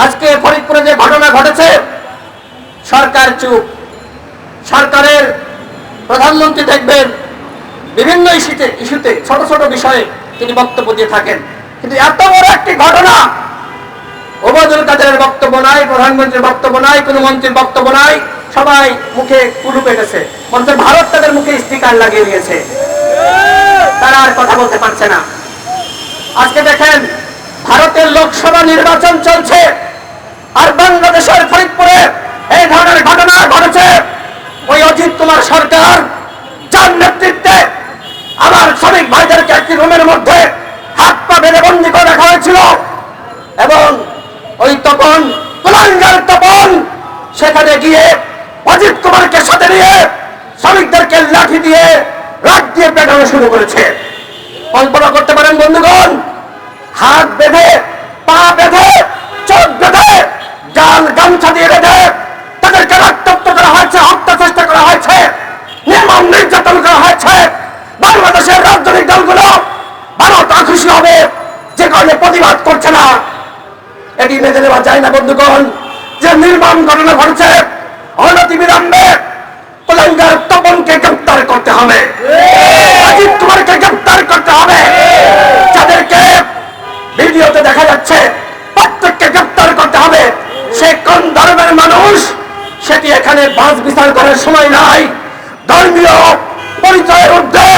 আজকে ফরিদপুরে যে ঘটনা ঘটেছে, সরকার চুপ। সরকারের প্রধানমন্ত্রী দেখবেন বিভিন্ন ইস্যুতে ছোট ছোট বিষয়ে তিনি বক্তব্য দিয়ে থাকেন, কিন্তু এত বড় একটি ঘটনা ওবায়দুল কাদেরের বক্তব্য নাই, প্রধানমন্ত্রীর বক্তব্য নাই, কোন মন্ত্রীর বক্তব্য নাই, সবাই মুখে কুলু পেটেছে। বলছে ভারত তাদের মুখে স্টিকার লাগিয়ে দিয়েছে, তারা আর কথা বলতে পারছে না। আজকে দেখেন ভারতের লোকসভা নির্বাচন চলছে, আর বাংলাদেশের ফরিদপুরে এই ধরনের ঘটনা ঘটেছে। ওই অজিত কুমার সরকার, যার নেতৃত্বে আমার শ্রমিক ভাইদেরকে একটি রুমের মধ্যে হাত পা বেঁধে বন্দি করে রাখা হয়েছিল, এবং ওই তপন কুলাঙ্গার তপন সেখানে গিয়ে অজিত কুমারকে সাথে নিয়ে শ্রমিকদেরকে লাঠি দিয়ে রাত দিয়ে পেটানো শুরু করেছে। কল্পনা করতে পারেন বন্ধুগণ, হাত বেঁধে, পা বেঁধে, চোখ বেঁধে, গাল গামছা দিয়ে বেঁধে তাদেরকে রক্তাক্ত করা হয়েছে, হত্যা চেষ্টা করা হয়েছে, নির্মম নির্যাতন করা হয়েছে। বাংলাদেশের রাজনৈতিক দলগুলো ভারত খুশি হবে যে কারণে প্রতিবাদ করছে না। এটি মেনে নেওয়া যায় না বন্ধুগণ, যে নির্মম ঘটনা ঘটছে। অনতিবিলম্বে কুলাঙ্গার তপনকে গ্রেফতার করতে হবে, অজিত কুমারকে গ্রেফতার করতে হবে। যাদেরকে ভিডিওতে দেখা যাচ্ছে প্রত্যেককে গ্রেফতার করতে হবে। সে কোন ধর্মের মানুষ সেটি এখানে বাস বিচার করার সময় নাই। ধর্মীয় পরিচয়ের ঊর্ধ্বে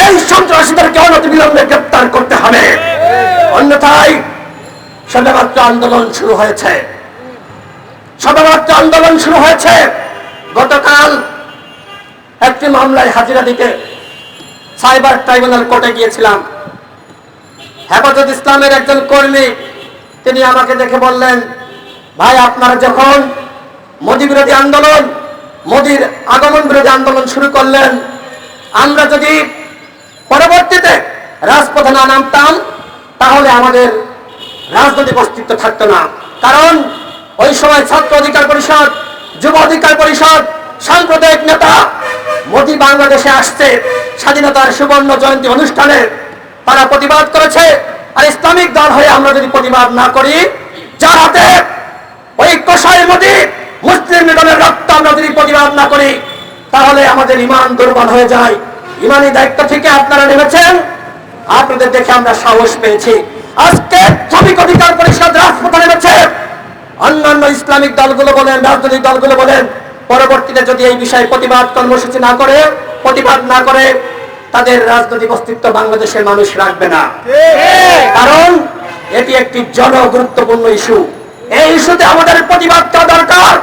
এই সন্ত্রাসীদেরকে অনতিবিলম্বে গ্রেফতার করতে হবে, অন্যথায় সবেমাত্র আন্দোলন শুরু হয়েছে, সবেমাত্র আন্দোলন শুরু হয়েছে। গতকাল একটি মামলায় হাজিরা দিতে সাইবার ট্রাইব্যুনাল কোর্টে গিয়েছিলাম। হেফাজত ইসলামের একজন কর্মী তিনি আমাকে দেখে বললেন, ভাই আপনারা যখন মোদী বিরোধী আন্দোলন, মোদীর আগমন বিরোধী আন্দোলন শুরু করলেন, আমরা যদি পরবর্তীতে রাজপথে না নামতাম তাহলে আমাদের রাজনৈতিক অস্তিত্ব থাকতো না। কারণ ওই সময় ছাত্র অধিকার পরিষদ, যুব অধিকার পরিষদ, সাম্প্রদায়িক নেতা মোদী বাংলাদেশে আসছে স্বাধীনতার সুবর্ণ জয়ন্তী অনুষ্ঠানে, তারা প্রতিবাদ করেছে। আর ইসলামিক দল হয়ে আমরা যদি প্রতিবাদ না করি, যার হাতে ওই কসাই মোদী মুসলিম লিগের রক্ত আমরা যদি প্রতিবাদ না করি, তাহলে আমাদের ঈমান দুর্বল হয়ে যায়। ঈমানি দায়িত্ব থেকে আপনারা নেমেছেন, আপনাদের দেখে আমরা সাহস পেয়েছি। আজকে শ্রমিক অধিকার পরিষদ রাজপথে নেমেছে, অন্যান্য ইসলামিক দলগুলো বলেন, রাজনৈতিক দলগুলো বলেন, পরবর্তীতে যদি এই বিষয়ে প্রতিবাদ কর্মসূচি না করে, প্রতিবাদ না করে, তাদের রাজনৈতিক অস্তিত্ব বাংলাদেশের মানুষ রাখবে না। কারণ এটি একটি জনগুরুত্বপূর্ণ ইস্যু। এই ইস্যুতে আমাদের প্রতিবাদ করা দরকার।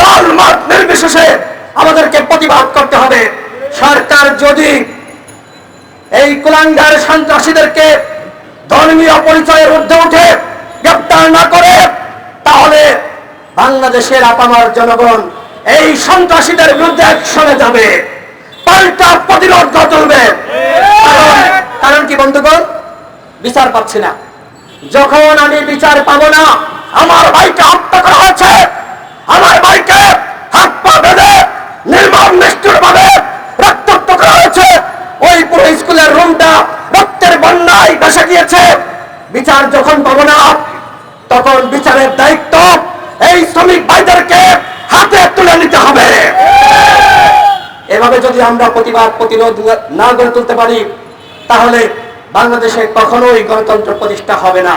দল মত নির্বিশেষে আমাদেরকে প্রতিবাদ করতে হবে। সরকার যদি এই কুলাঙ্গার সন্ত্রাসীদেরকে ধর্মীয় পরিচয়ের ঊর্ধ্বে উঠে গ্রেফতার না করে, তাহলে বাংলাদেশের আপামর জনগণ এই সন্ত্রাসীদের বিরুদ্ধে একসঙ্গে যাবে, পাল্টা প্রতিরোধ গড়ে তুলবে। কারণ কি বন্ধুগণ, বিচার পাচ্ছি না। যখন আমি বিচার পাবো না, আমার ভাইকে হত্যা করা হয়েছে, আমার ভাইকে হাত পা বেঁধে নির্মম নিষ্ঠুরভাবে রক্তাক্ত করা হয়েছে, ওই পুরো স্কুলের রুমটা রক্তের বন্যায় ভেসে গিয়েছে। বিচার যখন পাবো না, তখন বিচারের দায়িত্ব এই শ্রমিক ভাইদেরকে হাতে তুলে নিতে হবে। এভাবে যদি আমরা প্রতিবাদ প্রতিরোধ না গড়ে তুলতে পারি, তাহলে বাংলাদেশে কখনোই গণতন্ত্র প্রতিষ্ঠা হবে না।